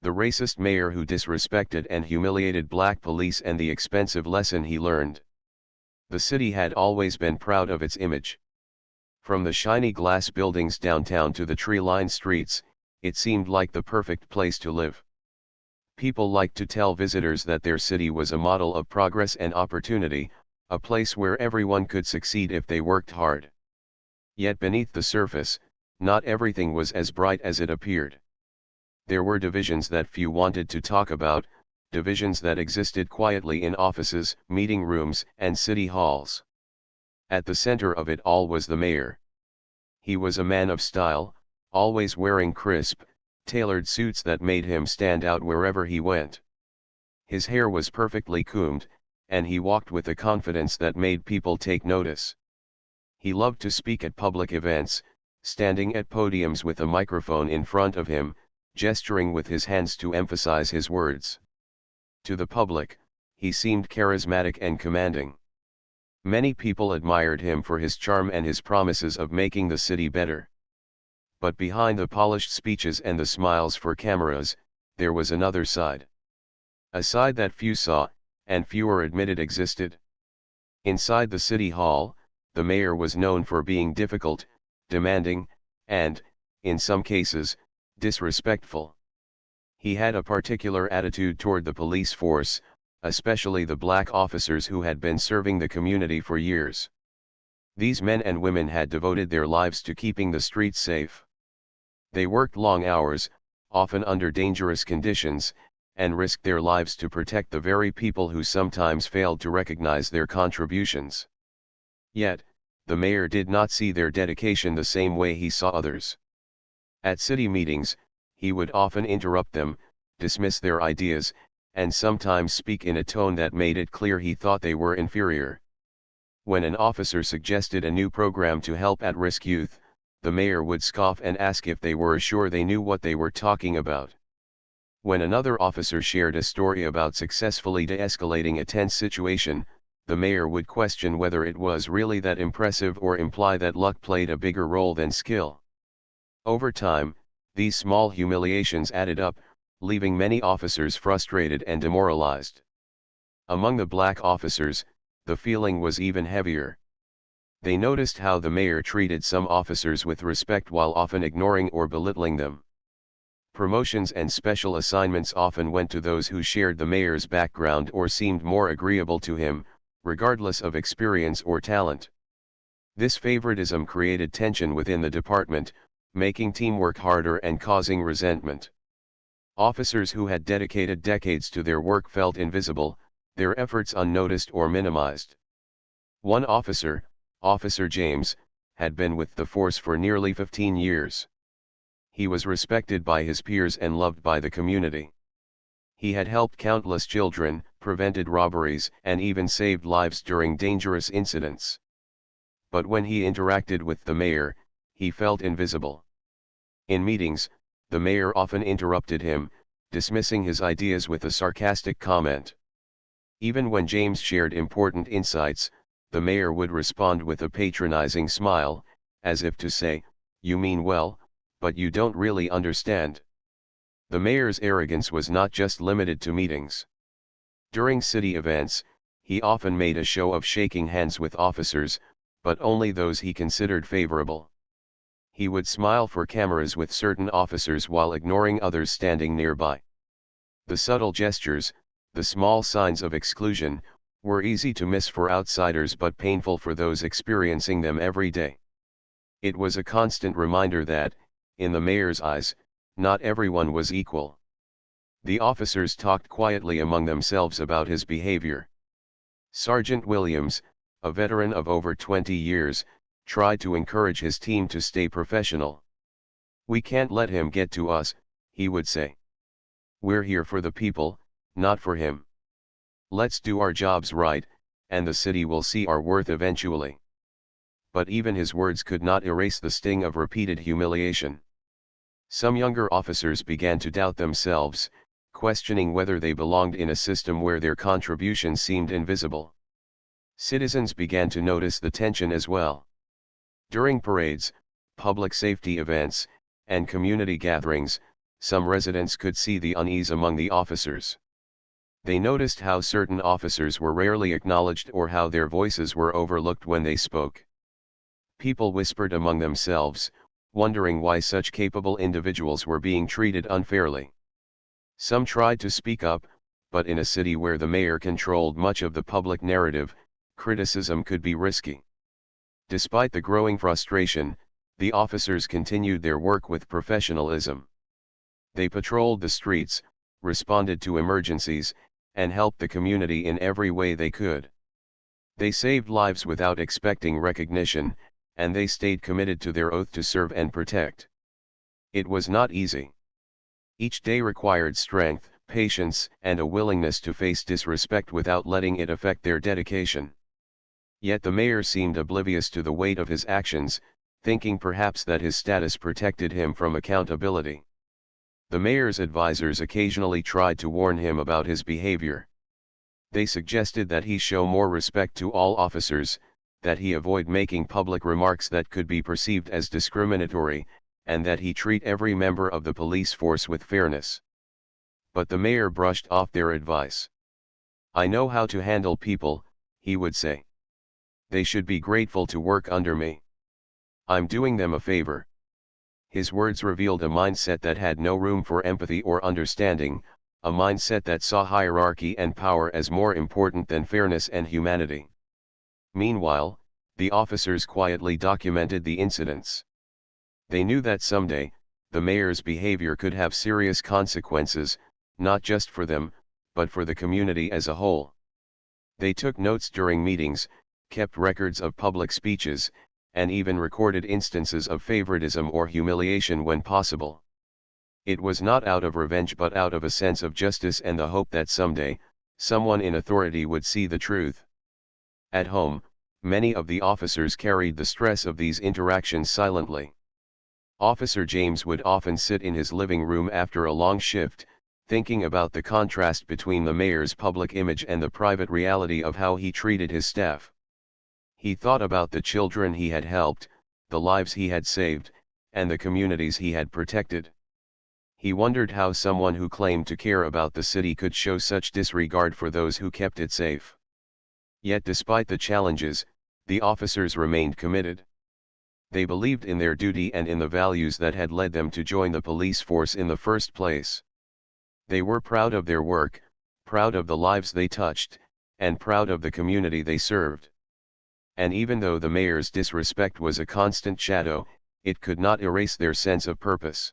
The racist mayor who disrespected and humiliated black police and the expensive lesson he learned. The city had always been proud of its image. From the shiny glass buildings downtown to the tree-lined streets, it seemed like the perfect place to live. People liked to tell visitors that their city was a model of progress and opportunity, a place where everyone could succeed if they worked hard. Yet beneath the surface, not everything was as bright as it appeared. There were divisions that few wanted to talk about, divisions that existed quietly in offices, meeting rooms, and city halls. At the center of it all was the mayor. He was a man of style, always wearing crisp, tailored suits that made him stand out wherever he went. His hair was perfectly combed, and he walked with a confidence that made people take notice. He loved to speak at public events, standing at podiums with a microphone in front of him, gesturing with his hands to emphasize his words. To the public, he seemed charismatic and commanding. Many people admired him for his charm and his promises of making the city better. But behind the polished speeches and the smiles for cameras, there was another side. A side that few saw, and fewer admitted existed. Inside the city hall, the mayor was known for being difficult, demanding, and, in some cases, disrespectful. He had a particular attitude toward the police force, especially the black officers who had been serving the community for years. These men and women had devoted their lives to keeping the streets safe. They worked long hours, often under dangerous conditions, and risked their lives to protect the very people who sometimes failed to recognize their contributions. Yet, the mayor did not see their dedication the same way he saw others. At city meetings, he would often interrupt them, dismiss their ideas, and sometimes speak in a tone that made it clear he thought they were inferior. When an officer suggested a new program to help at-risk youth, the mayor would scoff and ask if they were sure they knew what they were talking about. When another officer shared a story about successfully de-escalating a tense situation, the mayor would question whether it was really that impressive or imply that luck played a bigger role than skill. Over time, these small humiliations added up, leaving many officers frustrated and demoralized. Among the black officers, the feeling was even heavier. They noticed how the mayor treated some officers with respect while often ignoring or belittling them. Promotions and special assignments often went to those who shared the mayor's background or seemed more agreeable to him, regardless of experience or talent. This favoritism created tension within the department, making teamwork harder and causing resentment. Officers who had dedicated decades to their work felt invisible, their efforts unnoticed or minimized. One officer, Officer James, had been with the force for nearly 15 years. He was respected by his peers and loved by the community. He had helped countless children, prevented robberies, and even saved lives during dangerous incidents. But when he interacted with the mayor, he felt invisible. In meetings, the mayor often interrupted him, dismissing his ideas with a sarcastic comment. Even when James shared important insights, the mayor would respond with a patronizing smile, as if to say, "You mean well, but you don't really understand." The mayor's arrogance was not just limited to meetings. During city events, he often made a show of shaking hands with officers, but only those he considered favorable. He would smile for cameras with certain officers while ignoring others standing nearby. The subtle gestures, the small signs of exclusion, were easy to miss for outsiders but painful for those experiencing them every day. It was a constant reminder that, in the mayor's eyes, not everyone was equal. The officers talked quietly among themselves about his behavior. Sergeant Williams, a veteran of over 20 years, tried to encourage his team to stay professional. "We can't let him get to us," he would say. "We're here for the people, not for him. Let's do our jobs right, and the city will see our worth eventually." But even his words could not erase the sting of repeated humiliation. Some younger officers began to doubt themselves, questioning whether they belonged in a system where their contributions seemed invisible. Citizens began to notice the tension as well. During parades, public safety events, and community gatherings, some residents could see the unease among the officers. They noticed how certain officers were rarely acknowledged or how their voices were overlooked when they spoke. People whispered among themselves, wondering why such capable individuals were being treated unfairly. Some tried to speak up, but in a city where the mayor controlled much of the public narrative, criticism could be risky. Despite the growing frustration, the officers continued their work with professionalism. They patrolled the streets, responded to emergencies, and helped the community in every way they could. They saved lives without expecting recognition, and they stayed committed to their oath to serve and protect. It was not easy. Each day required strength, patience, and a willingness to face disrespect without letting it affect their dedication. Yet the mayor seemed oblivious to the weight of his actions, thinking perhaps that his status protected him from accountability. The mayor's advisors occasionally tried to warn him about his behavior. They suggested that he show more respect to all officers, that he avoid making public remarks that could be perceived as discriminatory, and that he treat every member of the police force with fairness. But the mayor brushed off their advice. "I know how to handle people," he would say. "They should be grateful to work under me. I'm doing them a favor." His words revealed a mindset that had no room for empathy or understanding, a mindset that saw hierarchy and power as more important than fairness and humanity. Meanwhile, the officers quietly documented the incidents. They knew that someday, the mayor's behavior could have serious consequences, not just for them, but for the community as a whole. They took notes during meetings, kept records of public speeches, and even recorded instances of favoritism or humiliation when possible. It was not out of revenge but out of a sense of justice and the hope that someday, someone in authority would see the truth. At home, many of the officers carried the stress of these interactions silently. Officer James would often sit in his living room after a long shift, thinking about the contrast between the mayor's public image and the private reality of how he treated his staff. He thought about the children he had helped, the lives he had saved, and the communities he had protected. He wondered how someone who claimed to care about the city could show such disregard for those who kept it safe. Yet despite the challenges, the officers remained committed. They believed in their duty and in the values that had led them to join the police force in the first place. They were proud of their work, proud of the lives they touched, and proud of the community they served. And even though the mayor's disrespect was a constant shadow, it could not erase their sense of purpose.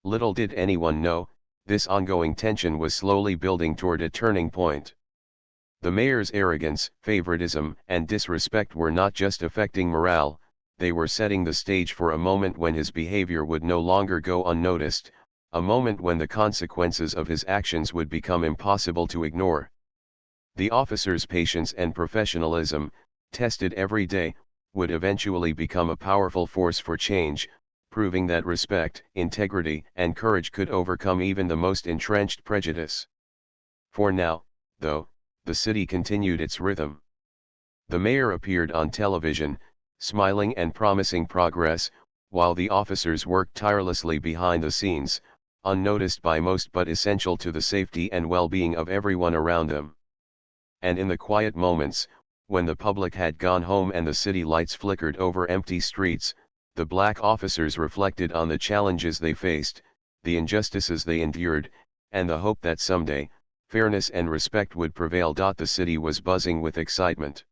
Little did anyone know, this ongoing tension was slowly building toward a turning point. The mayor's arrogance, favoritism, and disrespect were not just affecting morale, they were setting the stage for a moment when his behavior would no longer go unnoticed, a moment when the consequences of his actions would become impossible to ignore. The officers' patience and professionalism, tested every day, would eventually become a powerful force for change, proving that respect, integrity, and courage could overcome even the most entrenched prejudice. For now, though, the city continued its rhythm. The mayor appeared on television, smiling and promising progress, while the officers worked tirelessly behind the scenes, unnoticed by most but essential to the safety and well-being of everyone around them. And in the quiet moments, when the public had gone home and the city lights flickered over empty streets, the black officers reflected on the challenges they faced, the injustices they endured, and the hope that someday, fairness and respect would prevail. The city was buzzing with excitement.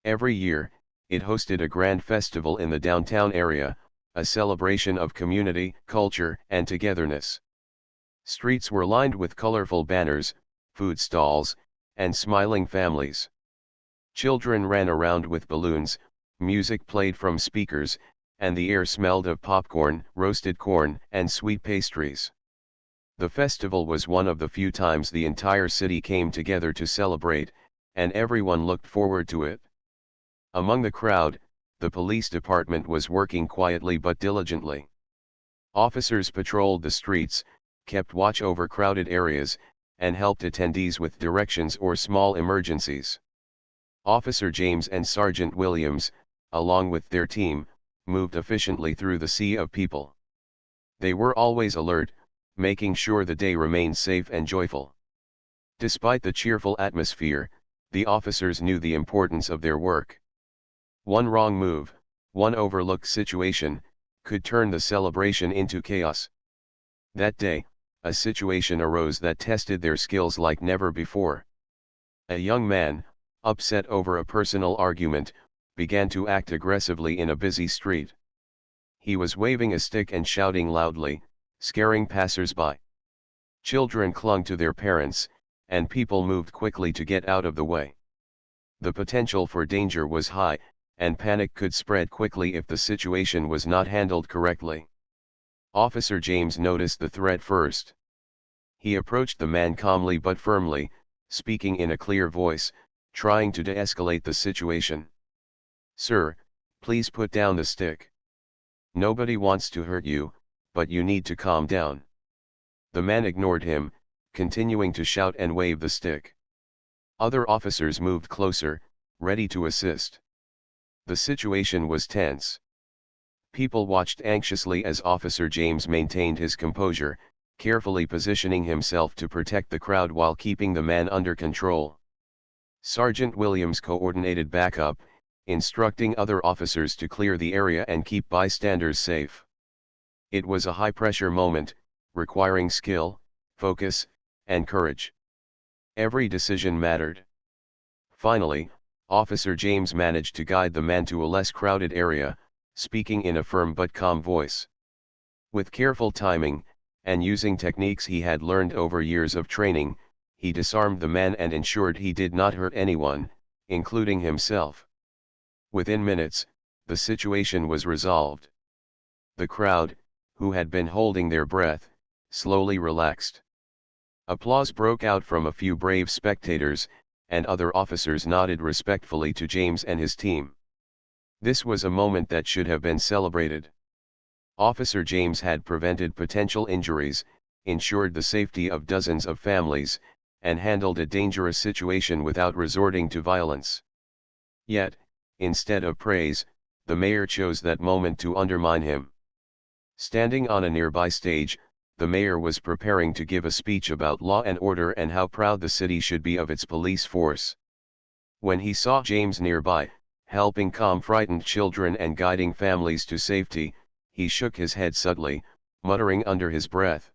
Every year, it hosted a grand festival in the downtown area, a celebration of community, culture, and togetherness. Streets were lined with colorful banners, food stalls, and smiling families. Children ran around with balloons, music played from speakers, and the air smelled of popcorn, roasted corn, and sweet pastries. The festival was one of the few times the entire city came together to celebrate, and everyone looked forward to it. Among the crowd, the police department was working quietly but diligently. Officers patrolled the streets, kept watch over crowded areas, and helped attendees with directions or small emergencies. Officer James and Sergeant Williams, along with their team, moved efficiently through the sea of people. They were always alert, making sure the day remained safe and joyful. Despite the cheerful atmosphere, the officers knew the importance of their work. One wrong move, one overlooked situation, could turn the celebration into chaos. That day, a situation arose that tested their skills like never before. A young man, upset over a personal argument, began to act aggressively in a busy street. He was waving a stick and shouting loudly, scaring passers-by. Children clung to their parents, and people moved quickly to get out of the way. The potential for danger was high, and panic could spread quickly if the situation was not handled correctly. Officer James noticed the threat first. He approached the man calmly but firmly, speaking in a clear voice, trying to de-escalate the situation. "Sir, please put down the stick. Nobody wants to hurt you, but you need to calm down." The man ignored him, continuing to shout and wave the stick. Other officers moved closer, ready to assist. The situation was tense. People watched anxiously as Officer James maintained his composure, carefully positioning himself to protect the crowd while keeping the man under control. Sergeant Williams coordinated backup, instructing other officers to clear the area and keep bystanders safe. It was a high-pressure moment, requiring skill, focus, and courage. Every decision mattered. Finally, Officer James managed to guide the man to a less crowded area, speaking in a firm but calm voice. With careful timing, and using techniques he had learned over years of training, he disarmed the man and ensured he did not hurt anyone, including himself. Within minutes, the situation was resolved. The crowd, who had been holding their breath, slowly relaxed. Applause broke out from a few brave spectators, and other officers nodded respectfully to James and his team. This was a moment that should have been celebrated. Officer James had prevented potential injuries, ensured the safety of dozens of families, and handled a dangerous situation without resorting to violence. Yet, instead of praise, the mayor chose that moment to undermine him. Standing on a nearby stage, the mayor was preparing to give a speech about law and order and how proud the city should be of its police force. When he saw James nearby, helping calm frightened children and guiding families to safety, he shook his head subtly, muttering under his breath.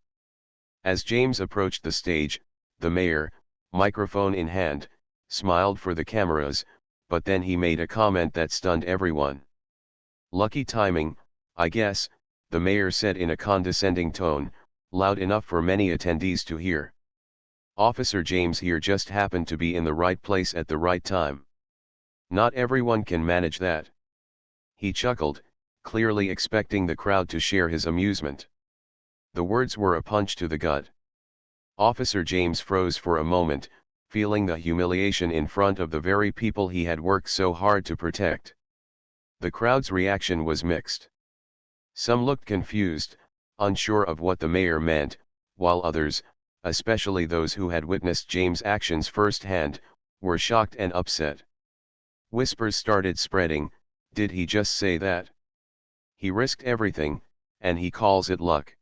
As James approached the stage, the mayor, microphone in hand, smiled for the cameras, but then he made a comment that stunned everyone. "Lucky timing, I guess," the mayor said in a condescending tone, loud enough for many attendees to hear. "Officer James here just happened to be in the right place at the right time. Not everyone can manage that." He chuckled, clearly expecting the crowd to share his amusement. The words were a punch to the gut. Officer James froze for a moment, feeling the humiliation in front of the very people he had worked so hard to protect. The crowd's reaction was mixed. Some looked confused, unsure of what the mayor meant, while others, especially those who had witnessed James' actions firsthand, were shocked and upset. Whispers started spreading. "Did he just say that? He risked everything, and he calls it luck."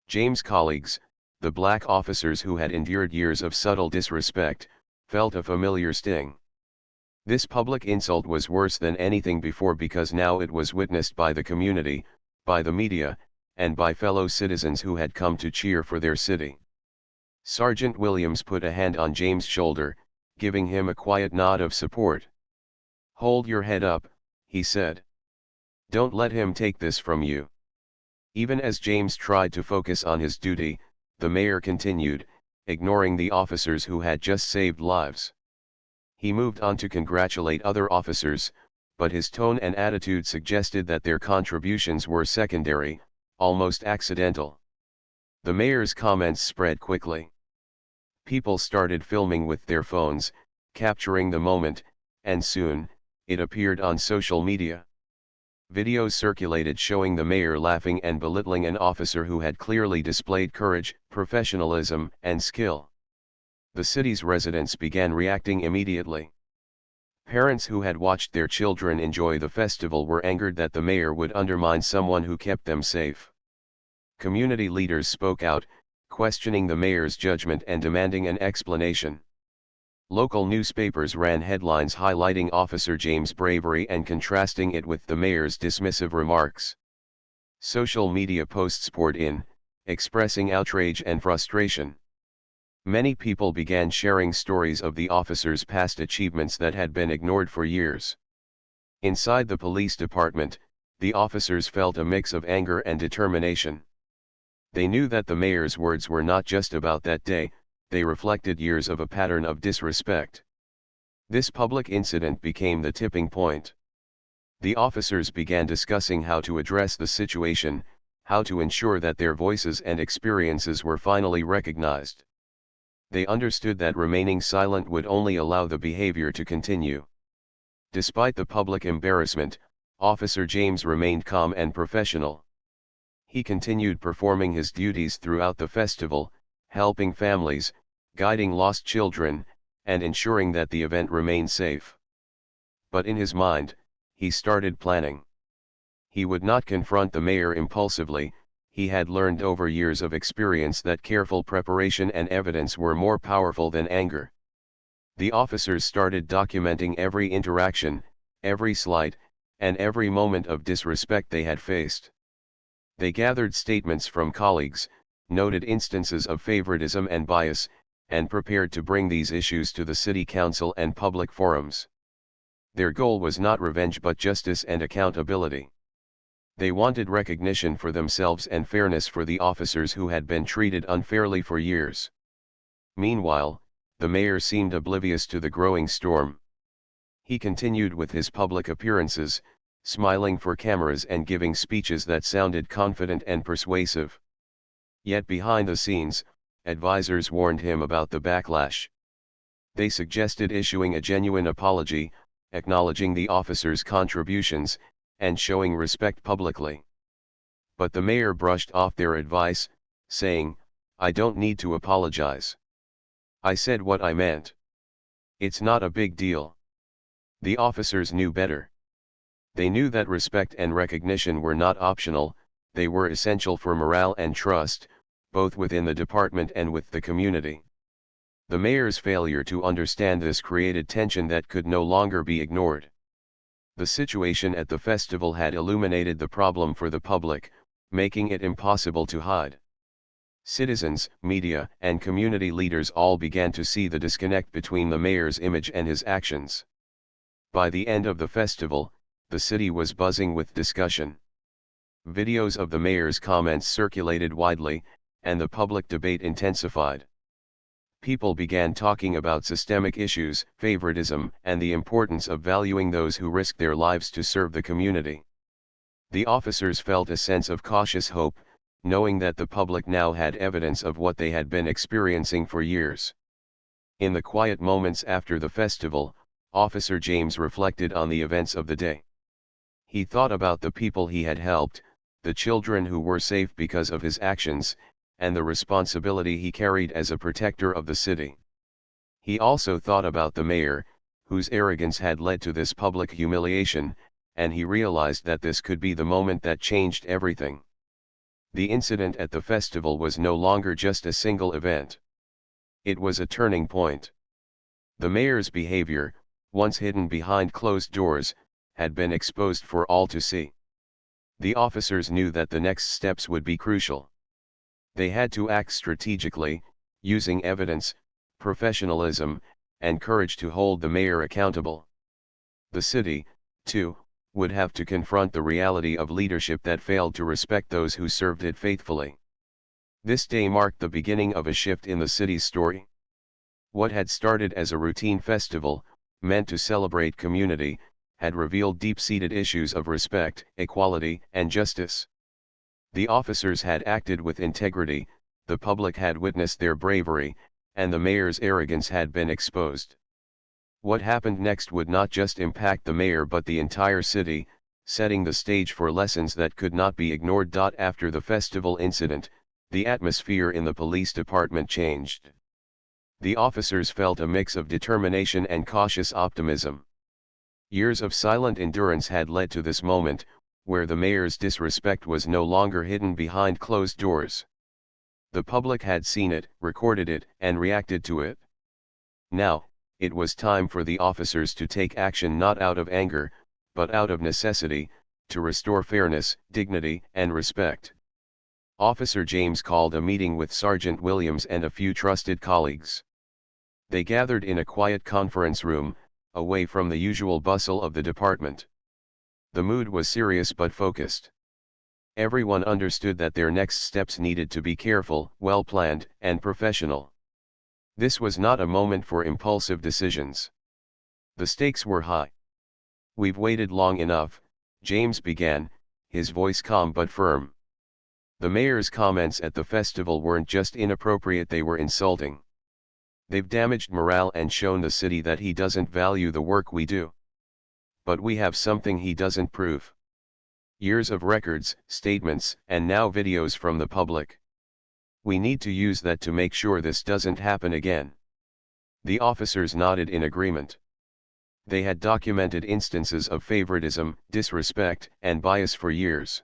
James' colleagues, the black officers who had endured years of subtle disrespect, felt a familiar sting. This public insult was worse than anything before because now it was witnessed by the community, by the media, and by fellow citizens who had come to cheer for their city. Sergeant Williams put a hand on James' shoulder, giving him a quiet nod of support. "Hold your head up," he said. "Don't let him take this from you." Even as James tried to focus on his duty, the mayor continued, ignoring the officers who had just saved lives. He moved on to congratulate other officers, but his tone and attitude suggested that their contributions were secondary, almost accidental. The mayor's comments spread quickly. People started filming with their phones, capturing the moment, and soon, it appeared on social media. Videos circulated showing the mayor laughing and belittling an officer who had clearly displayed courage, professionalism, and skill. The city's residents began reacting immediately. Parents who had watched their children enjoy the festival were angered that the mayor would undermine someone who kept them safe. Community leaders spoke out, questioning the mayor's judgment and demanding an explanation. Local newspapers ran headlines highlighting Officer James' bravery and contrasting it with the mayor's dismissive remarks. Social media posts poured in, expressing outrage and frustration. Many people began sharing stories of the officer's past achievements that had been ignored for years. Inside the police department, the officers felt a mix of anger and determination. They knew that the mayor's words were not just about that day, they reflected years of a pattern of disrespect. This public incident became the tipping point. The officers began discussing how to address the situation, how to ensure that their voices and experiences were finally recognized. They understood that remaining silent would only allow the behavior to continue. Despite the public embarrassment, Officer James remained calm and professional. He continued performing his duties throughout the festival, helping families, guiding lost children, and ensuring that the event remained safe. But in his mind, he started planning. He would not confront the mayor impulsively. He had learned over years of experience that careful preparation and evidence were more powerful than anger. The officers started documenting every interaction, every slight, and every moment of disrespect they had faced. They gathered statements from colleagues, noted instances of favoritism and bias, and prepared to bring these issues to the city council and public forums. Their goal was not revenge but justice and accountability. They wanted recognition for themselves and fairness for the officers who had been treated unfairly for years. Meanwhile, the mayor seemed oblivious to the growing storm. He continued with his public appearances, smiling for cameras and giving speeches that sounded confident and persuasive. Yet behind the scenes, advisors warned him about the backlash. They suggested issuing a genuine apology, acknowledging the officers' contributions, and showing respect publicly. But the mayor brushed off their advice, saying, "I don't need to apologize. I said what I meant. It's not a big deal." The officers knew better. They knew that respect and recognition were not optional, they were essential for morale and trust, both within the department and with the community. The mayor's failure to understand this created tension that could no longer be ignored. The situation at the festival had illuminated the problem for the public, making it impossible to hide. Citizens, media, and community leaders all began to see the disconnect between the mayor's image and his actions. By the end of the festival, the city was buzzing with discussion. Videos of the mayor's comments circulated widely, and the public debate intensified. People began talking about systemic issues, favoritism, and the importance of valuing those who risk their lives to serve the community. The officers felt a sense of cautious hope, knowing that the public now had evidence of what they had been experiencing for years. In the quiet moments after the festival, Officer James reflected on the events of the day. He thought about the people he had helped, the children who were safe because of his actions, and the responsibility he carried as a protector of the city. He also thought about the mayor, whose arrogance had led to this public humiliation, and he realized that this could be the moment that changed everything. The incident at the festival was no longer just a single event. It was a turning point. The mayor's behavior, once hidden behind closed doors, had been exposed for all to see. The officers knew that the next steps would be crucial. They had to act strategically, using evidence, professionalism, and courage to hold the mayor accountable. The city, too, would have to confront the reality of leadership that failed to respect those who served it faithfully. This day marked the beginning of a shift in the city's story. What had started as a routine festival, meant to celebrate community, had revealed deep-seated issues of respect, equality, and justice. The officers had acted with integrity, the public had witnessed their bravery, and the mayor's arrogance had been exposed. What happened next would not just impact the mayor but the entire city, setting the stage for lessons that could not be ignored. After the festival incident, the atmosphere in the police department changed. The officers felt a mix of determination and cautious optimism. Years of silent endurance had led to this moment, where the mayor's disrespect was no longer hidden behind closed doors. The public had seen it, recorded it, and reacted to it. Now, it was time for the officers to take action not out of anger, but out of necessity, to restore fairness, dignity, and respect. Officer James called a meeting with Sergeant Williams and a few trusted colleagues. They gathered in a quiet conference room, away from the usual bustle of the department. The mood was serious but focused. Everyone understood that their next steps needed to be careful, well-planned, and professional. This was not a moment for impulsive decisions. The stakes were high. "We've waited long enough," James began, his voice calm but firm. The mayor's comments at the festival weren't just inappropriate, they were insulting. "They've damaged morale and shown the city that he doesn't value the work we do. But we have something he doesn't prove. Years of records, statements, and now videos from the public. We need to use that to make sure this doesn't happen again." The officers nodded in agreement. They had documented instances of favoritism, disrespect, and bias for years.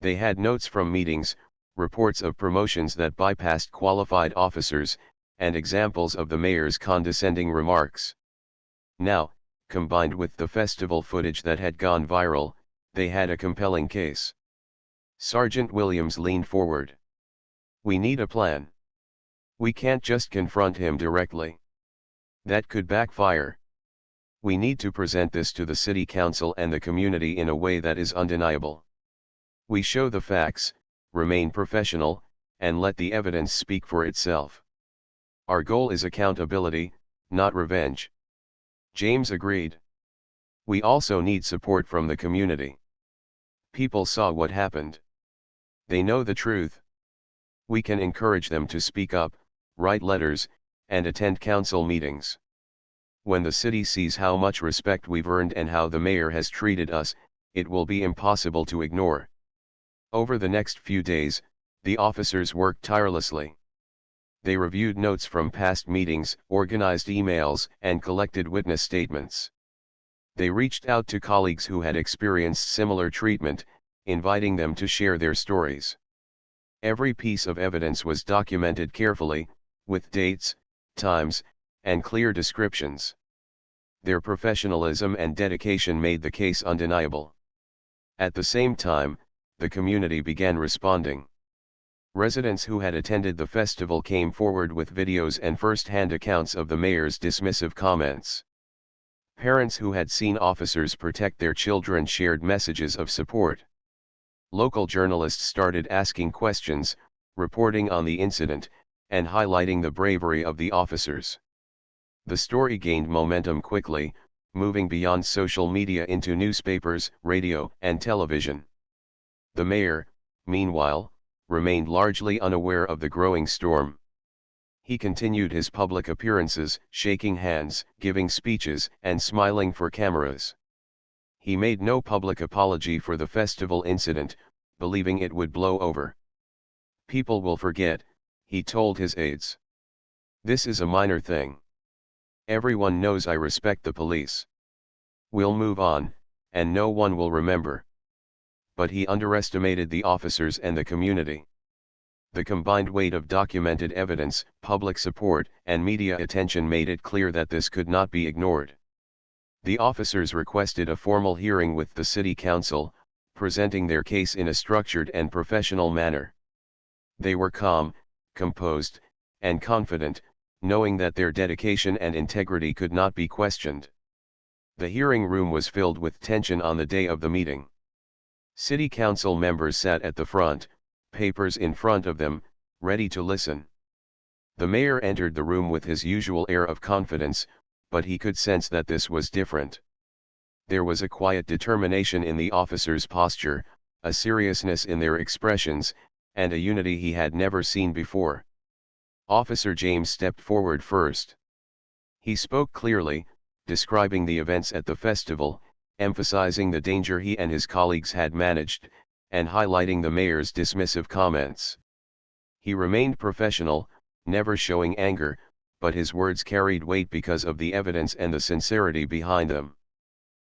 They had notes from meetings, reports of promotions that bypassed qualified officers, and examples of the mayor's condescending remarks. Now, combined with the festival footage that had gone viral, they had a compelling case. Sergeant Williams leaned forward. "We need a plan. We can't just confront him directly. That could backfire. We need to present this to the city council and the community in a way that is undeniable. We show the facts, remain professional, and let the evidence speak for itself. Our goal is accountability, not revenge." James agreed. "We also need support from the community. People saw what happened. They know the truth. We can encourage them to speak up, write letters, and attend council meetings. When the city sees how much respect we've earned and how the mayor has treated us, it will be impossible to ignore." Over the next few days, the officers worked tirelessly. They reviewed notes from past meetings, organized emails, and collected witness statements. They reached out to colleagues who had experienced similar treatment, inviting them to share their stories. Every piece of evidence was documented carefully, with dates, times, and clear descriptions. Their professionalism and dedication made the case undeniable. At the same time, the community began responding. Residents who had attended the festival came forward with videos and first-hand accounts of the mayor's dismissive comments. Parents who had seen officers protect their children shared messages of support. Local journalists started asking questions, reporting on the incident, and highlighting the bravery of the officers. The story gained momentum quickly, moving beyond social media into newspapers, radio, and television. The mayor, meanwhile, remained largely unaware of the growing storm. He continued his public appearances, shaking hands, giving speeches, and smiling for cameras. He made no public apology for the festival incident, believing it would blow over. "People will forget," he told his aides. "This is a minor thing. Everyone knows I respect the police. We'll move on, and no one will remember." But he underestimated the officers and the community. The combined weight of documented evidence, public support, and media attention made it clear that this could not be ignored. The officers requested a formal hearing with the city council, presenting their case in a structured and professional manner. They were calm, composed, and confident, knowing that their dedication and integrity could not be questioned. The hearing room was filled with tension on the day of the meeting. City council members sat at the front, papers in front of them, ready to listen. The mayor entered the room with his usual air of confidence, but he could sense that this was different. There was a quiet determination in the officers' posture, a seriousness in their expressions, and a unity he had never seen before. Officer James stepped forward first. He spoke clearly, describing the events at the festival, emphasizing the danger he and his colleagues had managed, and highlighting the mayor's dismissive comments. He remained professional, never showing anger, but his words carried weight because of the evidence and the sincerity behind them.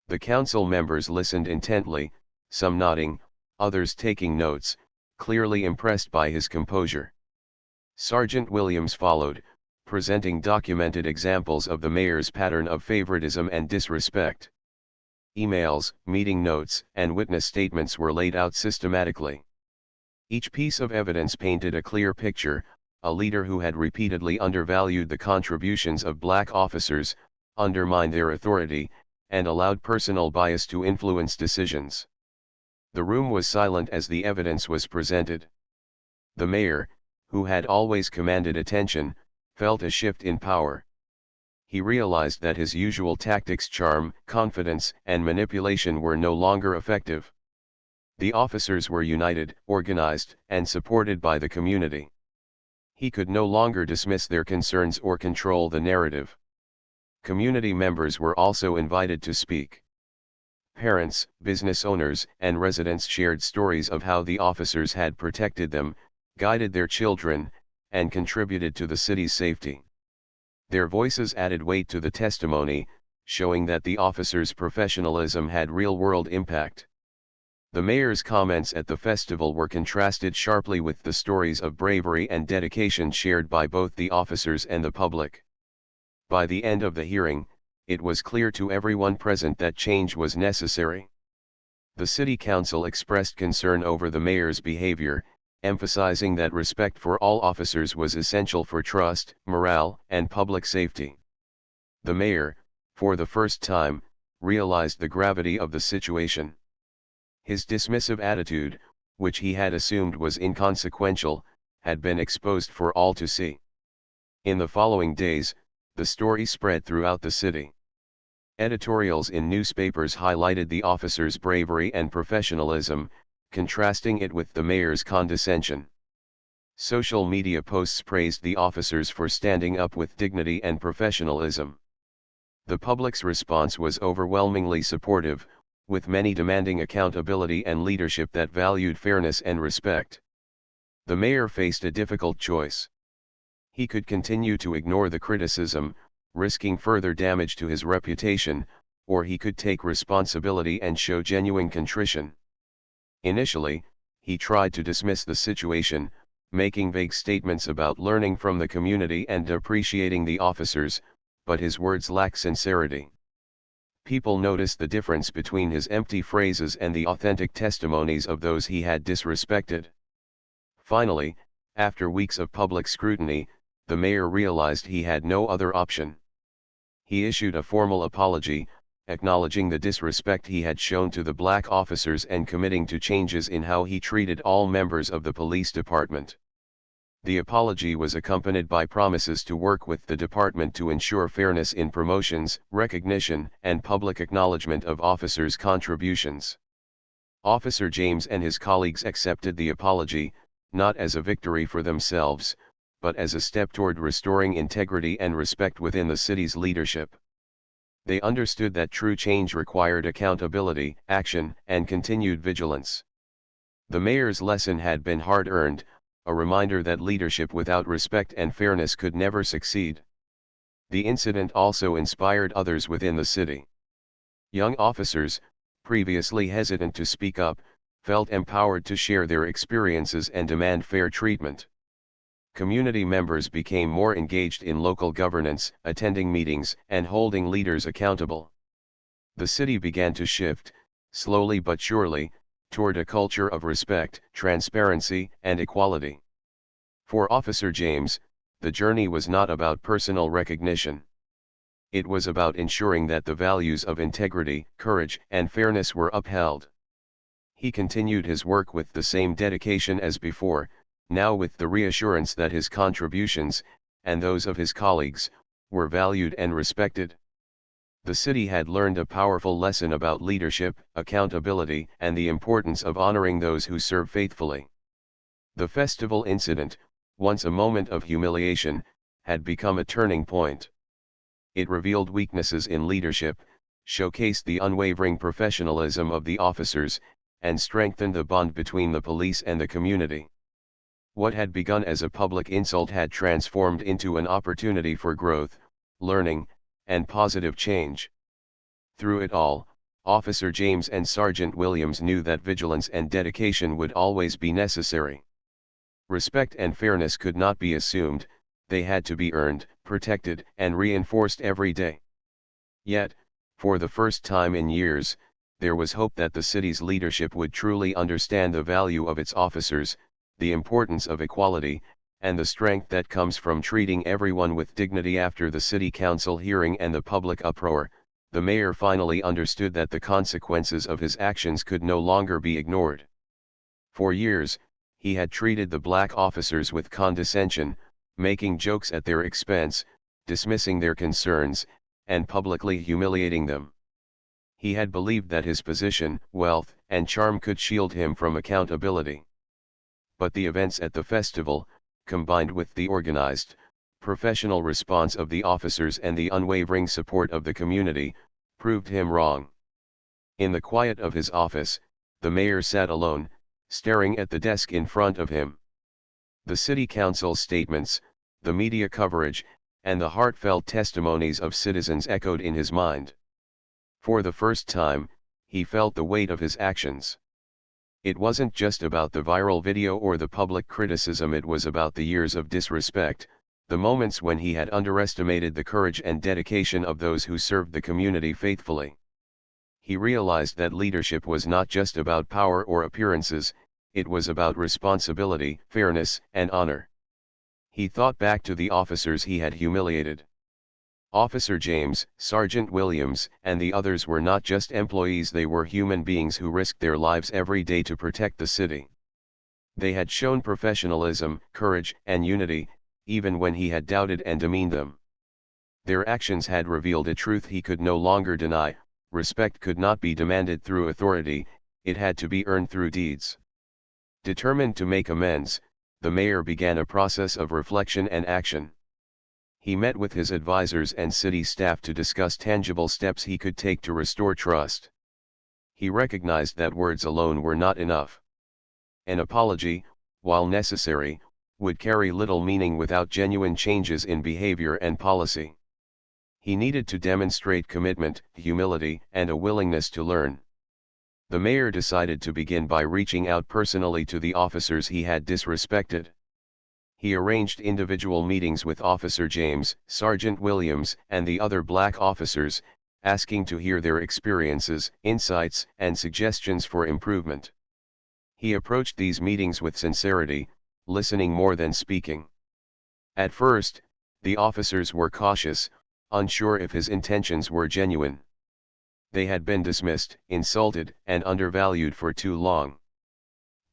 The council members listened intently, some nodding, others taking notes, clearly impressed by his composure. Sergeant Williams followed, presenting documented examples of the mayor's pattern of favoritism and disrespect. Emails, meeting notes, and witness statements were laid out systematically. Each piece of evidence painted a clear picture: a leader who had repeatedly undervalued the contributions of black officers, undermined their authority, and allowed personal bias to influence decisions. The room was silent as the evidence was presented. The mayor, who had always commanded attention, felt a shift in power. He realized that his usual tactics, charm, confidence, and manipulation were no longer effective. The officers were united, organized, and supported by the community. He could no longer dismiss their concerns or control the narrative. Community members were also invited to speak. Parents, business owners, and residents shared stories of how the officers had protected them, guided their children, and contributed to the city's safety. Their voices added weight to the testimony, showing that the officers' professionalism had real-world impact. The mayor's comments at the festival were contrasted sharply with the stories of bravery and dedication shared by both the officers and the public. By the end of the hearing, it was clear to everyone present that change was necessary. The city council expressed concern over the mayor's behavior, emphasizing that respect for all officers was essential for trust, morale, and public safety. The mayor, for the first time, realized the gravity of the situation. His dismissive attitude, which he had assumed was inconsequential, had been exposed for all to see. In the following days, the story spread throughout the city. Editorials in newspapers highlighted the officers' bravery and professionalism, contrasting it with the mayor's condescension. Social media posts praised the officers for standing up with dignity and professionalism. The public's response was overwhelmingly supportive, with many demanding accountability and leadership that valued fairness and respect. The mayor faced a difficult choice. He could continue to ignore the criticism, risking further damage to his reputation, or he could take responsibility and show genuine contrition. Initially, he tried to dismiss the situation, making vague statements about learning from the community and appreciating the officers, but his words lacked sincerity. People noticed the difference between his empty phrases and the authentic testimonies of those he had disrespected. Finally, after weeks of public scrutiny, the mayor realized he had no other option. He issued a formal apology, acknowledging the disrespect he had shown to the black officers and committing to changes in how he treated all members of the police department. The apology was accompanied by promises to work with the department to ensure fairness in promotions, recognition, and public acknowledgement of officers' contributions. Officer James and his colleagues accepted the apology, not as a victory for themselves, but as a step toward restoring integrity and respect within the city's leadership. They understood that true change required accountability, action, and continued vigilance. The mayor's lesson had been hard-earned, a reminder that leadership without respect and fairness could never succeed. The incident also inspired others within the city. Young officers, previously hesitant to speak up, felt empowered to share their experiences and demand fair treatment. Community members became more engaged in local governance, attending meetings, and holding leaders accountable. The city began to shift, slowly but surely, toward a culture of respect, transparency, and equality. For Officer James, the journey was not about personal recognition. It was about ensuring that the values of integrity, courage, and fairness were upheld. He continued his work with the same dedication as before, now with the reassurance that his contributions, and those of his colleagues, were valued and respected. The city had learned a powerful lesson about leadership, accountability, and the importance of honoring those who serve faithfully. The festival incident, once a moment of humiliation, had become a turning point. It revealed weaknesses in leadership, showcased the unwavering professionalism of the officers, and strengthened the bond between the police and the community. What had begun as a public insult had transformed into an opportunity for growth, learning, and positive change. Through it all, Officer James and Sergeant Williams knew that vigilance and dedication would always be necessary. Respect and fairness could not be assumed, they had to be earned, protected, and reinforced every day. Yet, for the first time in years, there was hope that the city's leadership would truly understand the value of its officers, the importance of equality, and the strength that comes from treating everyone with dignity. After the city council hearing and the public uproar, the mayor finally understood that the consequences of his actions could no longer be ignored. For years, he had treated the black officers with condescension, making jokes at their expense, dismissing their concerns, and publicly humiliating them. He had believed that his position, wealth, and charm could shield him from accountability. But the events at the festival, combined with the organized, professional response of the officers and the unwavering support of the community, proved him wrong. In the quiet of his office, the mayor sat alone, staring at the desk in front of him. The city council's statements, the media coverage, and the heartfelt testimonies of citizens echoed in his mind. For the first time, he felt the weight of his actions. It wasn't just about the viral video or the public criticism, it was about the years of disrespect, the moments when he had underestimated the courage and dedication of those who served the community faithfully. He realized that leadership was not just about power or appearances, it was about responsibility, fairness, and honor. He thought back to the officers he had humiliated. Officer James, Sergeant Williams, and the others were not just employees, they were human beings who risked their lives every day to protect the city. They had shown professionalism, courage, and unity, even when he had doubted and demeaned them. Their actions had revealed a truth he could no longer deny: respect could not be demanded through authority, it had to be earned through deeds. Determined to make amends, the mayor began a process of reflection and action. He met with his advisors and city staff to discuss tangible steps he could take to restore trust. He recognized that words alone were not enough. An apology, while necessary, would carry little meaning without genuine changes in behavior and policy. He needed to demonstrate commitment, humility, and a willingness to learn. The mayor decided to begin by reaching out personally to the officers he had disrespected. He arranged individual meetings with Officer James, Sergeant Williams, and the other black officers, asking to hear their experiences, insights, and suggestions for improvement. He approached these meetings with sincerity, listening more than speaking. At first, the officers were cautious, unsure if his intentions were genuine. They had been dismissed, insulted, and undervalued for too long.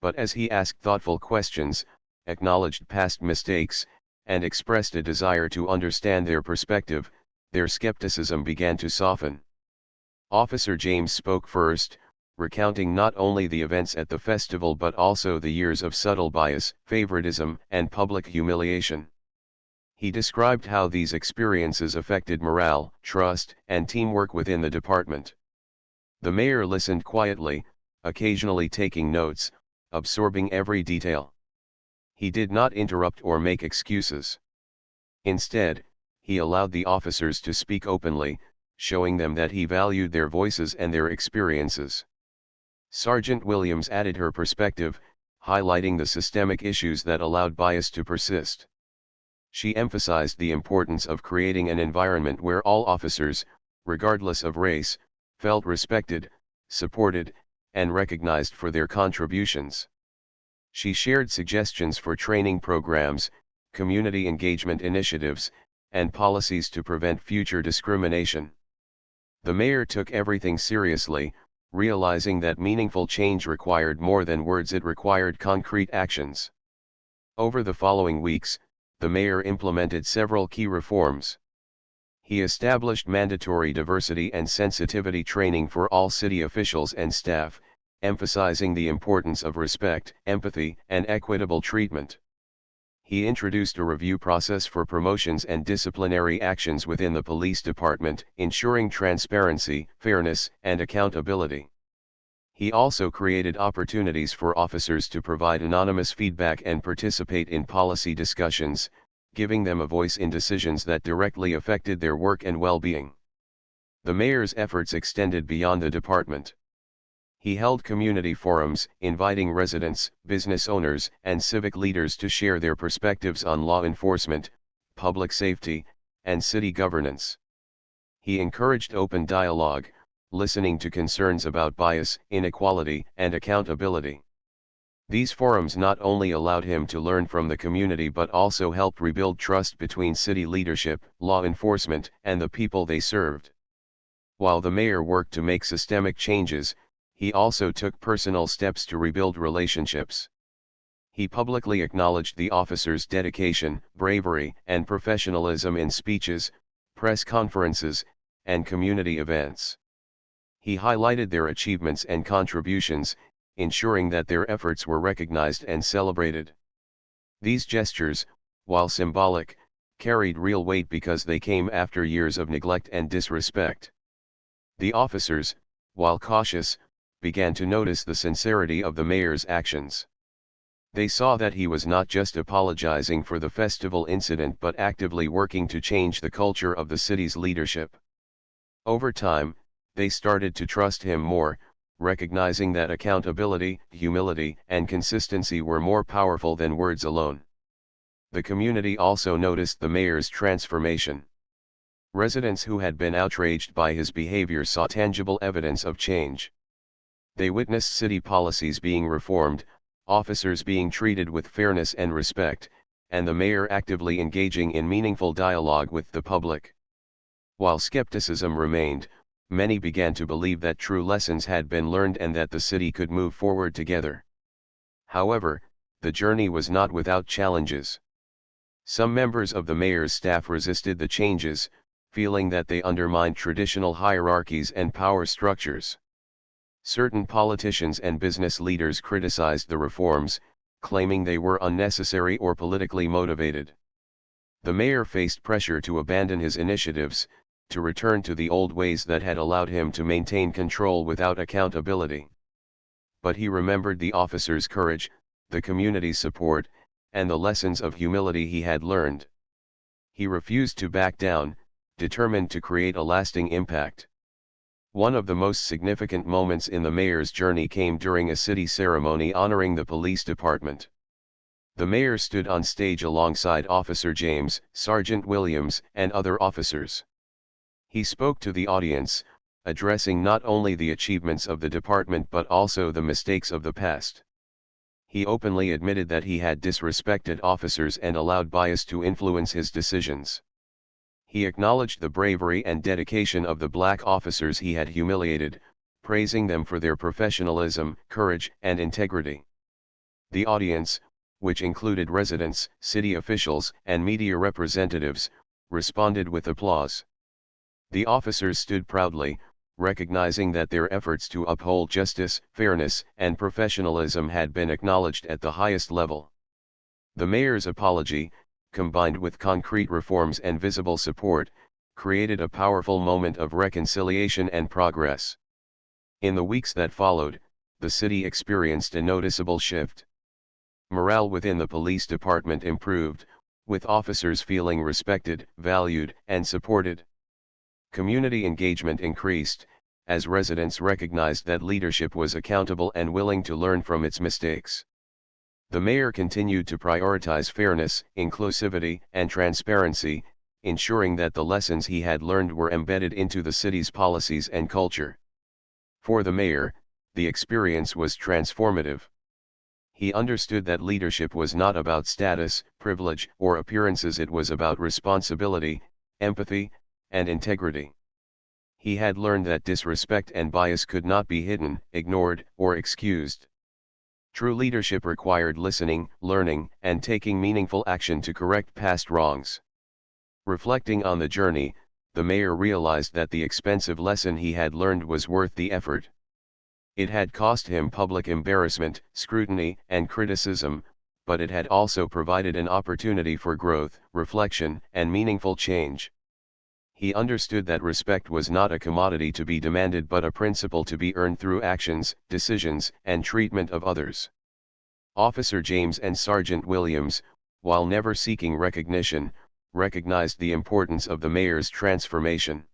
But as he asked thoughtful questions, acknowledged past mistakes, and expressed a desire to understand their perspective, their skepticism began to soften. Officer James spoke first, recounting not only the events at the festival but also the years of subtle bias, favoritism, and public humiliation. He described how these experiences affected morale, trust, and teamwork within the department. The mayor listened quietly, occasionally taking notes, absorbing every detail. He did not interrupt or make excuses. Instead, he allowed the officers to speak openly, showing them that he valued their voices and their experiences. Sergeant Williams added her perspective, highlighting the systemic issues that allowed bias to persist. She emphasized the importance of creating an environment where all officers, regardless of race, felt respected, supported, and recognized for their contributions. She shared suggestions for training programs, community engagement initiatives, and policies to prevent future discrimination. The mayor took everything seriously, realizing that meaningful change required more than words, it required concrete actions. Over the following weeks, the mayor implemented several key reforms. He established mandatory diversity and sensitivity training for all city officials and staff, emphasizing the importance of respect, empathy, and equitable treatment. He introduced a review process for promotions and disciplinary actions within the police department, ensuring transparency, fairness, and accountability. He also created opportunities for officers to provide anonymous feedback and participate in policy discussions, giving them a voice in decisions that directly affected their work and well-being. The mayor's efforts extended beyond the department. He held community forums, inviting residents, business owners, and civic leaders to share their perspectives on law enforcement, public safety, and city governance. He encouraged open dialogue, listening to concerns about bias, inequality, and accountability. These forums not only allowed him to learn from the community but also helped rebuild trust between city leadership, law enforcement, and the people they served. While the mayor worked to make systemic changes, he also took personal steps to rebuild relationships. He publicly acknowledged the officers' dedication, bravery, and professionalism in speeches, press conferences, and community events. He highlighted their achievements and contributions, ensuring that their efforts were recognized and celebrated. These gestures, while symbolic, carried real weight because they came after years of neglect and disrespect. The officers, while cautious, began to notice the sincerity of the mayor's actions. They saw that he was not just apologizing for the festival incident but actively working to change the culture of the city's leadership. Over time, they started to trust him more, recognizing that accountability, humility, and consistency were more powerful than words alone. The community also noticed the mayor's transformation. Residents who had been outraged by his behavior saw tangible evidence of change. They witnessed city policies being reformed, officers being treated with fairness and respect, and the mayor actively engaging in meaningful dialogue with the public. While skepticism remained, many began to believe that true lessons had been learned and that the city could move forward together. However, the journey was not without challenges. Some members of the mayor's staff resisted the changes, feeling that they undermined traditional hierarchies and power structures. Certain politicians and business leaders criticized the reforms, claiming they were unnecessary or politically motivated. The mayor faced pressure to abandon his initiatives, to return to the old ways that had allowed him to maintain control without accountability. But he remembered the officers' courage, the community's support, and the lessons of humility he had learned. He refused to back down, determined to create a lasting impact. One of the most significant moments in the mayor's journey came during a city ceremony honoring the police department. The mayor stood on stage alongside Officer James, Sergeant Williams, and other officers. He spoke to the audience, addressing not only the achievements of the department but also the mistakes of the past. He openly admitted that he had disrespected officers and allowed bias to influence his decisions. He acknowledged the bravery and dedication of the black officers he had humiliated, praising them for their professionalism, courage, and integrity. The audience, which included residents, city officials, and media representatives, responded with applause. The officers stood proudly, recognizing that their efforts to uphold justice, fairness, and professionalism had been acknowledged at the highest level. The mayor's apology, combined with concrete reforms and visible support, created a powerful moment of reconciliation and progress. In the weeks that followed, the city experienced a noticeable shift. Morale within the police department improved, with officers feeling respected, valued, and supported. Community engagement increased, as residents recognized that leadership was accountable and willing to learn from its mistakes. The mayor continued to prioritize fairness, inclusivity, and transparency, ensuring that the lessons he had learned were embedded into the city's policies and culture. For the mayor, the experience was transformative. He understood that leadership was not about status, privilege, or appearances. It was about responsibility, empathy, and integrity. He had learned that disrespect and bias could not be hidden, ignored, or excused. True leadership required listening, learning, and taking meaningful action to correct past wrongs. Reflecting on the journey, the mayor realized that the expensive lesson he had learned was worth the effort. It had cost him public embarrassment, scrutiny, and criticism, but it had also provided an opportunity for growth, reflection, and meaningful change. He understood that respect was not a commodity to be demanded but a principle to be earned through actions, decisions, and treatment of others. Officer James and Sergeant Williams, while never seeking recognition, recognized the importance of the mayor's transformation.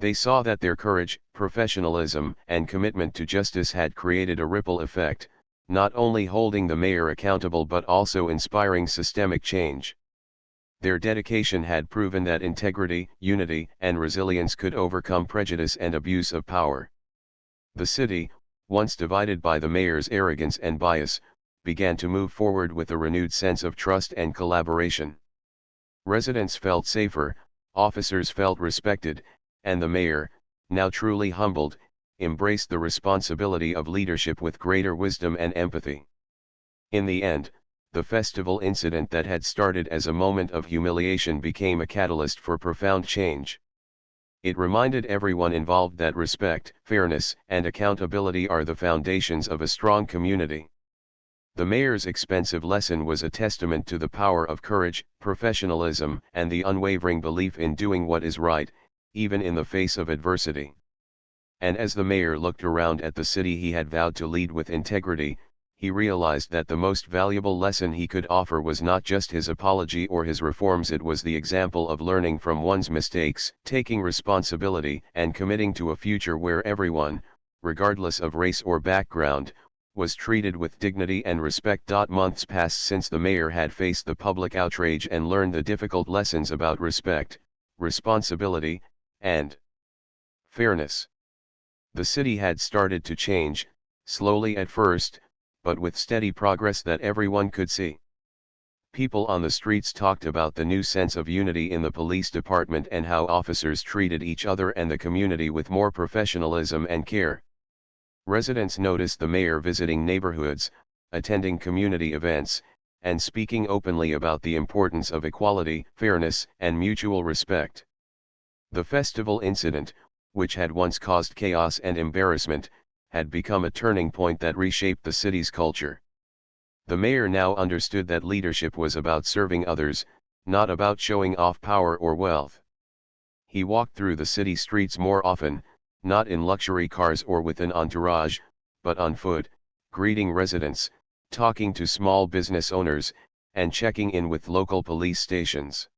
They saw that their courage, professionalism, and commitment to justice had created a ripple effect, not only holding the mayor accountable but also inspiring systemic change. Their dedication had proven that integrity, unity, and resilience could overcome prejudice and abuse of power. The city, once divided by the mayor's arrogance and bias, began to move forward with a renewed sense of trust and collaboration. Residents felt safer, officers felt respected, and the mayor, now truly humbled, embraced the responsibility of leadership with greater wisdom and empathy. In the end, the festival incident that had started as a moment of humiliation became a catalyst for profound change. It reminded everyone involved that respect, fairness, and accountability are the foundations of a strong community. The mayor's expensive lesson was a testament to the power of courage, professionalism, and the unwavering belief in doing what is right, even in the face of adversity. And as the mayor looked around at the city he had vowed to lead with integrity, he realized that the most valuable lesson he could offer was not just his apology or his reforms, it was the example of learning from one's mistakes, taking responsibility, and committing to a future where everyone, regardless of race or background, was treated with dignity and respect. Months passed since the mayor had faced the public outrage and learned the difficult lessons about respect, responsibility, and fairness. The city had started to change, slowly at first, but with steady progress that everyone could see. People on the streets talked about the new sense of unity in the police department and how officers treated each other and the community with more professionalism and care. Residents noticed the mayor visiting neighborhoods, attending community events, and speaking openly about the importance of equality, fairness, and mutual respect. The festival incident, which had once caused chaos and embarrassment, had become a turning point that reshaped the city's culture. The mayor now understood that leadership was about serving others, not about showing off power or wealth. He walked through the city streets more often, not in luxury cars or with an entourage, but on foot, greeting residents, talking to small business owners, and checking in with local police stations.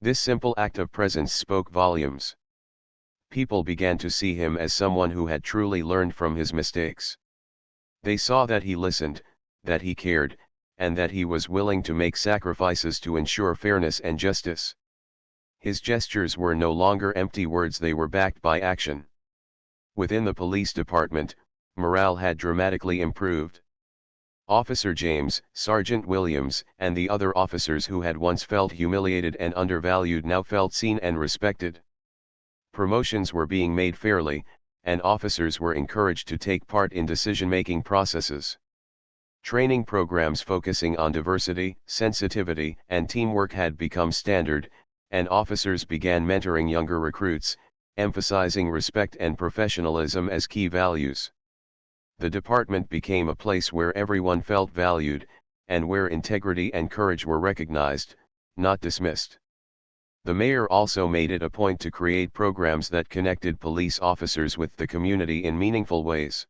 This simple act of presence spoke volumes. People began to see him as someone who had truly learned from his mistakes. They saw that he listened, that he cared, and that he was willing to make sacrifices to ensure fairness and justice. His gestures were no longer empty words, they were backed by action. Within the police department, morale had dramatically improved. Officer James, Sergeant Williams, and the other officers who had once felt humiliated and undervalued now felt seen and respected. Promotions were being made fairly, and officers were encouraged to take part in decision-making processes. Training programs focusing on diversity, sensitivity, and teamwork had become standard, and officers began mentoring younger recruits, emphasizing respect and professionalism as key values. The department became a place where everyone felt valued, and where integrity and courage were recognized, not dismissed. The mayor also made it a point to create programs that connected police officers with the community in meaningful ways.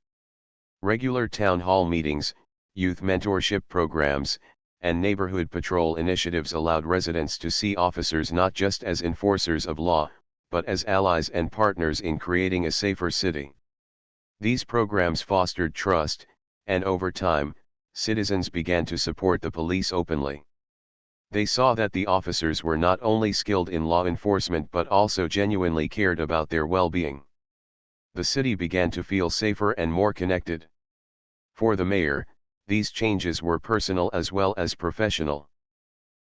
Regular town hall meetings, youth mentorship programs, and neighborhood patrol initiatives allowed residents to see officers not just as enforcers of law, but as allies and partners in creating a safer city. These programs fostered trust, and over time, citizens began to support the police openly. They saw that the officers were not only skilled in law enforcement but also genuinely cared about their well-being. The city began to feel safer and more connected. For the mayor, these changes were personal as well as professional.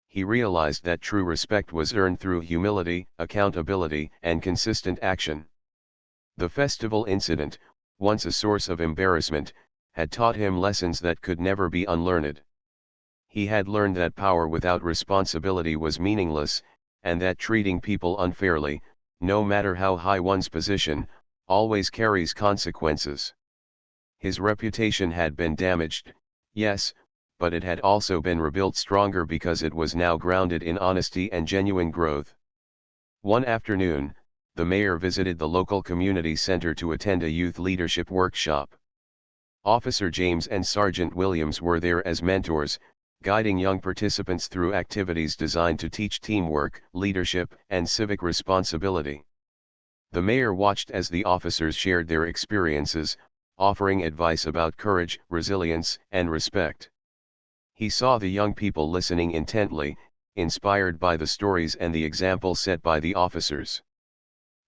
He realized that true respect was earned through humility, accountability, and consistent action. The festival incident, once a source of embarrassment, had taught him lessons that could never be unlearned. He had learned that power without responsibility was meaningless, and that treating people unfairly, no matter how high one's position, always carries consequences. His reputation had been damaged, yes, but it had also been rebuilt stronger because it was now grounded in honesty and genuine growth. One afternoon, the mayor visited the local community center to attend a youth leadership workshop. Officer James and Sergeant Williams were there as mentors, guiding young participants through activities designed to teach teamwork, leadership, and civic responsibility. The mayor watched as the officers shared their experiences, offering advice about courage, resilience, and respect. He saw the young people listening intently, inspired by the stories and the example set by the officers.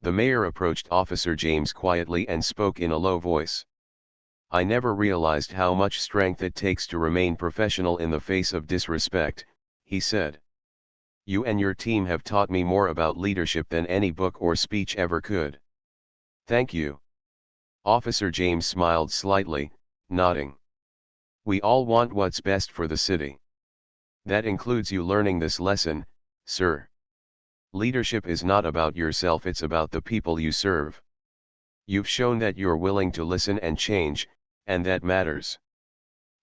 The mayor approached Officer James quietly and spoke in a low voice. "I never realized how much strength it takes to remain professional in the face of disrespect," he said. "You and your team have taught me more about leadership than any book or speech ever could. Thank you." Officer James smiled slightly, nodding. "We all want what's best for the city. That includes you learning this lesson, sir. Leadership is not about yourself, it's about the people you serve. You've shown that you're willing to listen and change, and that matters."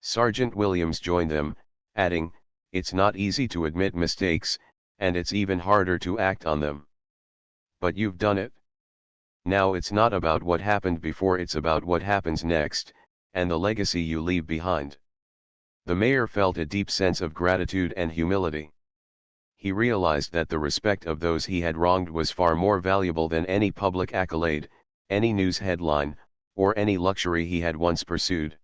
Sergeant Williams joined them, adding, "It's not easy to admit mistakes, and it's even harder to act on them. But you've done it. Now it's not about what happened before, it's about what happens next, and the legacy you leave behind." The mayor felt a deep sense of gratitude and humility. He realized that the respect of those he had wronged was far more valuable than any public accolade, any news headline, or any luxury he had once pursued.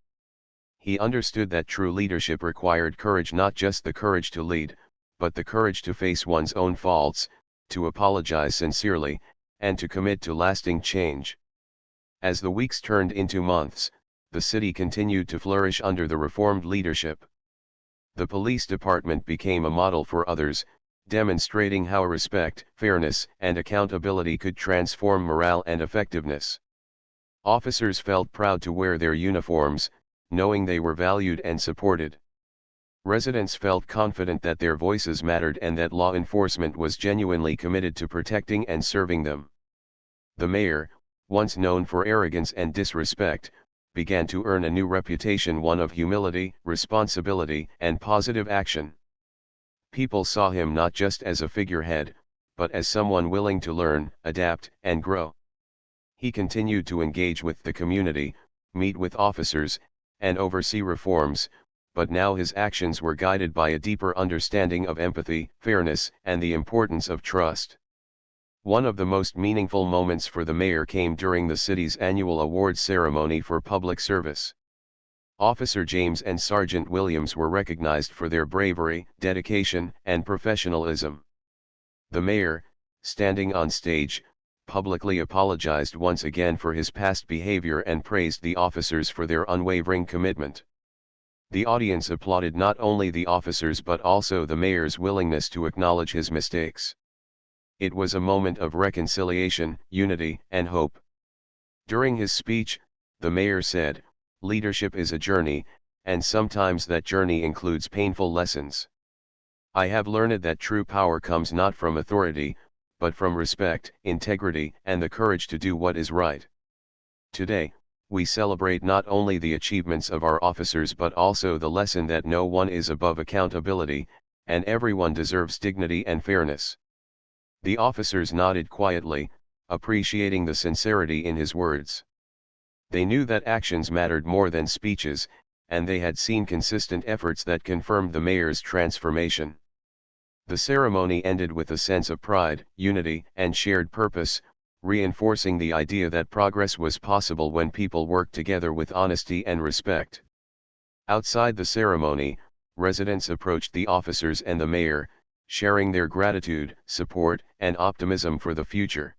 He understood that true leadership required courage, not just the courage to lead, but the courage to face one's own faults, to apologize sincerely, and to commit to lasting change. As the weeks turned into months, the city continued to flourish under the reformed leadership. The police department became a model for others, demonstrating how respect, fairness, and accountability could transform morale and effectiveness. Officers felt proud to wear their uniforms, knowing they were valued and supported. Residents felt confident that their voices mattered and that law enforcement was genuinely committed to protecting and serving them. The mayor, once known for arrogance and disrespect, began to earn a new reputation, one of humility, responsibility, and positive action. People saw him not just as a figurehead, but as someone willing to learn, adapt, and grow. He continued to engage with the community, meet with officers, and oversee reforms, but now his actions were guided by a deeper understanding of empathy, fairness, and the importance of trust. One of the most meaningful moments for the mayor came during the city's annual awards ceremony for public service. Officer James and Sergeant Williams were recognized for their bravery, dedication, and professionalism. The mayor, standing on stage, publicly apologized once again for his past behavior and praised the officers for their unwavering commitment. The audience applauded not only the officers but also the mayor's willingness to acknowledge his mistakes. It was a moment of reconciliation, unity, and hope. During his speech, the mayor said, "Leadership is a journey, and sometimes that journey includes painful lessons. I have learned that true power comes not from authority, but from respect, integrity, and the courage to do what is right." Today, we celebrate not only the achievements of our officers but also the lesson that no one is above accountability, and everyone deserves dignity and fairness. The officers nodded quietly, appreciating the sincerity in his words. They knew that actions mattered more than speeches, and they had seen consistent efforts that confirmed the mayor's transformation. The ceremony ended with a sense of pride, unity, and shared purpose, reinforcing the idea that progress was possible when people worked together with honesty and respect. Outside the ceremony, residents approached the officers and the mayor, sharing their gratitude, support, and optimism for the future.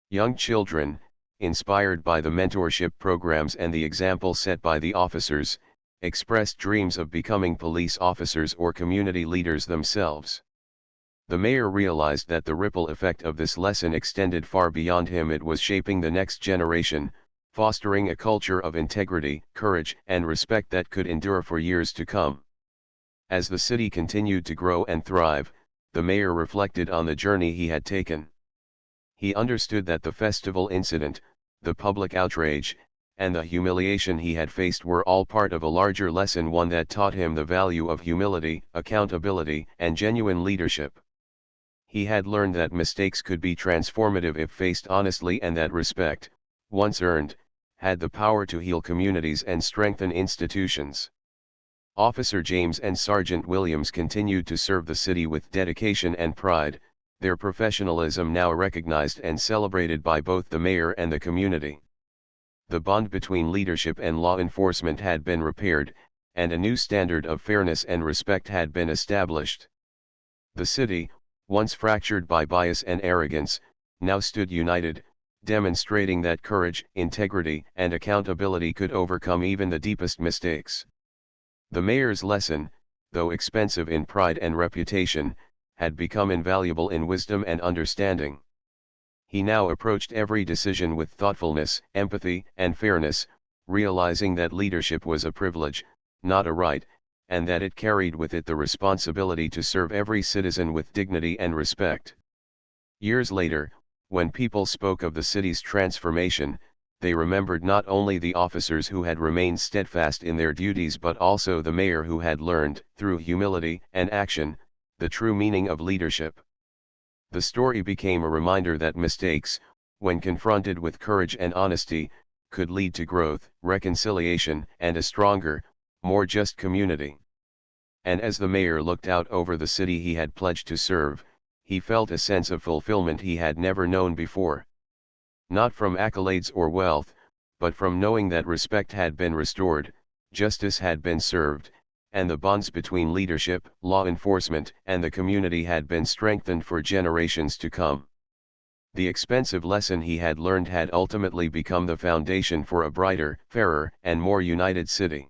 Young children, inspired by the mentorship programs and the example set by the officers, expressed dreams of becoming police officers or community leaders themselves. The mayor realized that the ripple effect of this lesson extended far beyond him. It was shaping the next generation, fostering a culture of integrity, courage, and respect that could endure for years to come. As the city continued to grow and thrive, the mayor reflected on the journey he had taken. He understood that the festival incident, the public outrage, and the humiliation he had faced were all part of a larger lesson, one that taught him the value of humility, accountability, and genuine leadership. He had learned that mistakes could be transformative if faced honestly, and that respect, once earned, had the power to heal communities and strengthen institutions. Officer James and Sergeant Williams continued to serve the city with dedication and pride, their professionalism now recognized and celebrated by both the mayor and the community. The bond between leadership and law enforcement had been repaired, and a new standard of fairness and respect had been established. The city, once fractured by bias and arrogance, now stood united, demonstrating that courage, integrity, and accountability could overcome even the deepest mistakes. The mayor's lesson, though expensive in pride and reputation, had become invaluable in wisdom and understanding. He now approached every decision with thoughtfulness, empathy, and fairness, realizing that leadership was a privilege, not a right, and that it carried with it the responsibility to serve every citizen with dignity and respect. Years later, when people spoke of the city's transformation, they remembered not only the officers who had remained steadfast in their duties but also the mayor who had learned, through humility and action, the true meaning of leadership. The story became a reminder that mistakes, when confronted with courage and honesty, could lead to growth, reconciliation, and a stronger, more just community. And as the mayor looked out over the city he had pledged to serve, he felt a sense of fulfillment he had never known before. Not from accolades or wealth, but from knowing that respect had been restored, justice had been served, and the bonds between leadership, law enforcement, and the community had been strengthened for generations to come. The expensive lesson he had learned had ultimately become the foundation for a brighter, fairer, and more united city.